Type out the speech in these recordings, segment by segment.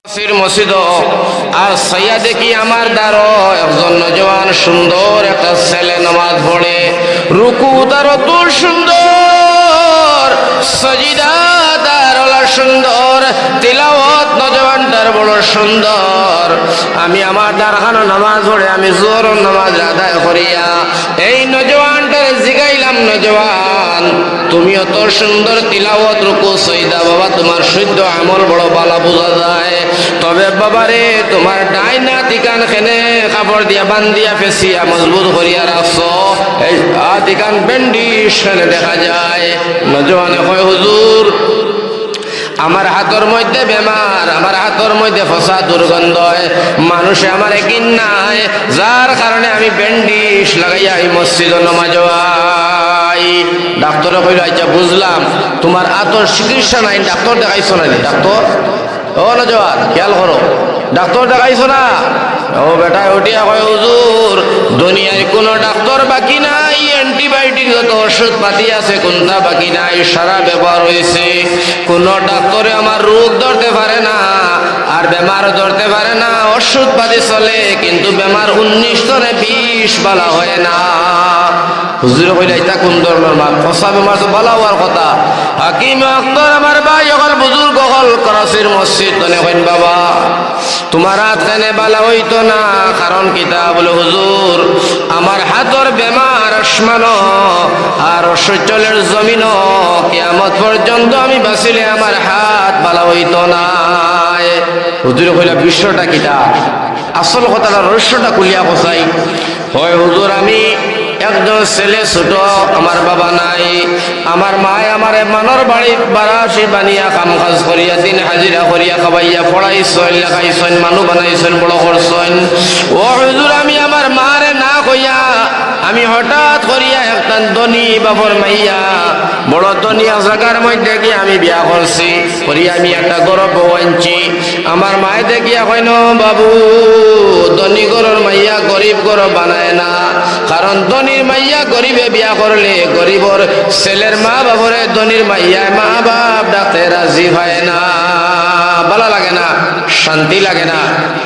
মসজিদ আর সাইয়া দেখি আমার দ্বারো একজন নজওয়ান সুন্দর একটা ছেলে নামাজ পড়ে, রুকু তার তো সুন্দর, সজিদা তার সুন্দর, তিলাওয়াত নজওয়ানটার বড় সুন্দর। আমি আমার দ্বারখানো নামাজ পড়ে আমি জোর নামাজ আদায় করিয়া এই নজওয়ানটার জিগাইলাম, নজওয়ান তুমি অত সুন্দর তিলাওয়াত রুকু সজদা বাবা তোমার সহ্য আমল বড় বালা বোঝা যায়, তবে বাবারে তোমার ডাইনা তিকান খেনে কাপড় দিয়া বান্ধিয়া ফেসিয়া মজবুত করিয়া রাখছো, এই তিকান ব্যান্ডিশ খেনে দেখা যায়। নজওয়ানে কয় হুজুর আমার হাতের মধ্যে বেমার, আমার হাতের মধ্যে ফসা দুর্গন্ধ, মানুষে আমার একদিন নাই, যার কারণে আমি ব্যান্ডিশ লাগাইয়া এই মসজিদ নামাজ যাই। ডাক্তারে কইল আচ্ছা বুঝলাম, তোমার আতর চিকিৎসা নাই, ডাক্তার দেখাইছো না? ডাক্তার ও নজওয়ান খেয়াল করো, ডাক্তার দেখাইছো না? ও বেটা উঠিয়া কয় হুজুর দুনিয়ায় কোনো ডাক্তার বাকি নাই, অ্যান্টিবায়োটিক যত ওষুধ পাতি আছে কোনটা বাকি নাই, সারা ব্যবহার হয়েছে, কোনো ডাক্তারে আমার রোগ ধরতে পারে না আর বেমার ধরতে পারে না, ওষুধ পাতি চলে কিন্তু বেমার 19 ধরে 20 বালা হয় না। হুজুরে কইলা এটা কোন ধরনের মাল, ফসা বেমার তো বালা হওয়ার কথা। হাকিম আক্তার আমার ভাই হল বুজুর্গ হল করাচির মসজিদ তনে কইন বাবা তোমার হাত খানে বালা হইতো না, কারণ কিতা বলে হুজুর আমার হাতর বেমার আসমান আর অসহ্যলের জমিন, কিয়ামত পর্যন্ত আমি বাঁচিলে আমার হাত বালা হইতো না। হুজুরে কইলা বিশ্বটা কিতা, আসল কথাটা রহস্যটা কুলিয়া বসাই। হয় হুজুর আমি একজন ছেলে ছোট, আমার বাবা নাই, আমার মায় আমার মানর বাড়ির বারাসি বানিয়া কাম কাজ করিয়া দিন হাজিরা করিয়া খাবাইয়া পড়াইছেন লেখাইছেন মানুষ বানাইছেন বড় করছেন। ও হুজুর আমি আমার মারে না কইয়া আমি হঠাৎ করিয়া একটা ধনী বাবর মাইয়া বড় ধনী জায়গার মধ্যে গিয়ে আমি বিয়া করছি, করিয়া আমি একটা গরব আনছি। আমার মায়ে দেখিয়া কইন বাবু ধনী গরর মাইয়া গরিব গরব বানায় না, কারণ ধনীর মাইয়া গরিবে বিয়া করলে গরিবর ছেলের মা বাবরে ধনীর মাইয়া মা বাপ ডাকতে রাজি হয় না, ভালো লাগে না, শান্তি লাগে না।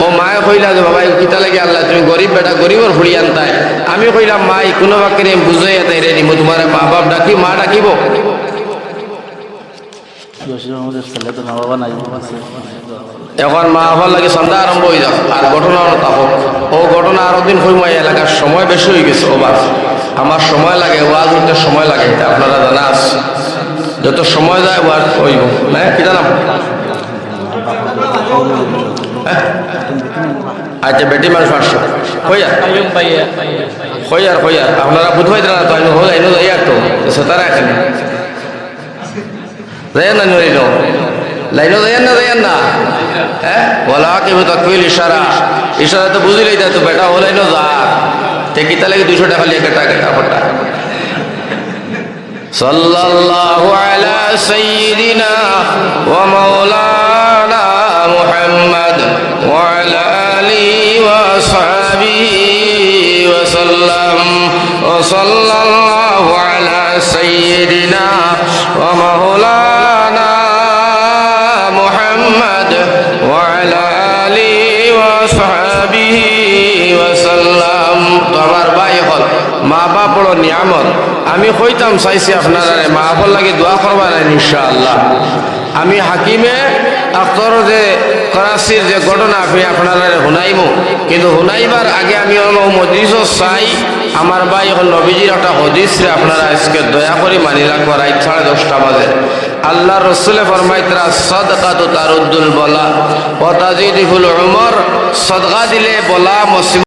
ও মায়ে কইলা যে বাবা কিতা লাগে আল্লাহ তুমি গরিব বেটা গরিবর ফুড়ি আনতায়। আমি কইলাম মাই কোনো বাক্যে বুঝাই তাই রে নিব, তোমার মা বাপ ডাকি মা ডাকিব। এখন মা বাবার লাগে সন্ধ্যা আরম্ভ হয়ে যাও আর ঘটনা তাহো ও ঘটনা আরো দিন হইমাই এলাকার সময় বেশি হয়ে গেছে। ওবার আমার সময় লাগে, ওয়াজ হইতে সময় লাগে, আপনারা জানা আছে, যত সময় যায় ওয়াজ হইব না। কি জানাম আচ্ছা বেটি মানুষ 500 হইয়ার আপনারা বুঝবাই না তো আমি হই যাই তো তারা এখানে যাই না নইল লাইনও যাইয়েন না হ্যাঁ বলা কি তকবিল ইশারা ইশারা তো বুঝিলেই তো বেটা ও লাইনও যা টেকিতা লাগে 200 টাকা লিয়ে কেটা ফটা। সাল্লাল্লাহু আলা সাইয়্যিদিনা ওয়া মাওলানা মুহাম্মদ ওয়া আলা আলিহি ওয়া সাহবিহি ওয়া সাল্লাম। ওয়া সাল্লাল্লাহু আলা সাইয়্যিদিনা ওয়া মাওলানা মুহাম্মদ ওয়া আলা আলিহি ওয়া সাহবিহি ওয়া সাল্লাম। তো আমার ভাই হল মা বাপ বড় নিয়ামত, আমি কইতাম চাইছি আপনারা মা বাবার লাগে দোয়া করবার ইনশাআল্লাহ। আমি হাকিমে আক্তর যে করাচির যে ঘটনা আমি আপনারা শুনাইমু, কিন্তু শুনাইবার আগে আমি মজলিসও চাই আমার ভাই এখন নবীজির একটা হদিস রে আপনারা আজকে দয়া করে মানি রাখবো। রাত 10:30 বাজে আল্লাহ রসুলে ফরমাইতরা সাদকাতু তারুদ্দুল বলা ওয়া তাজিদুল উমর, সদকা দিলে বলা মুসিবত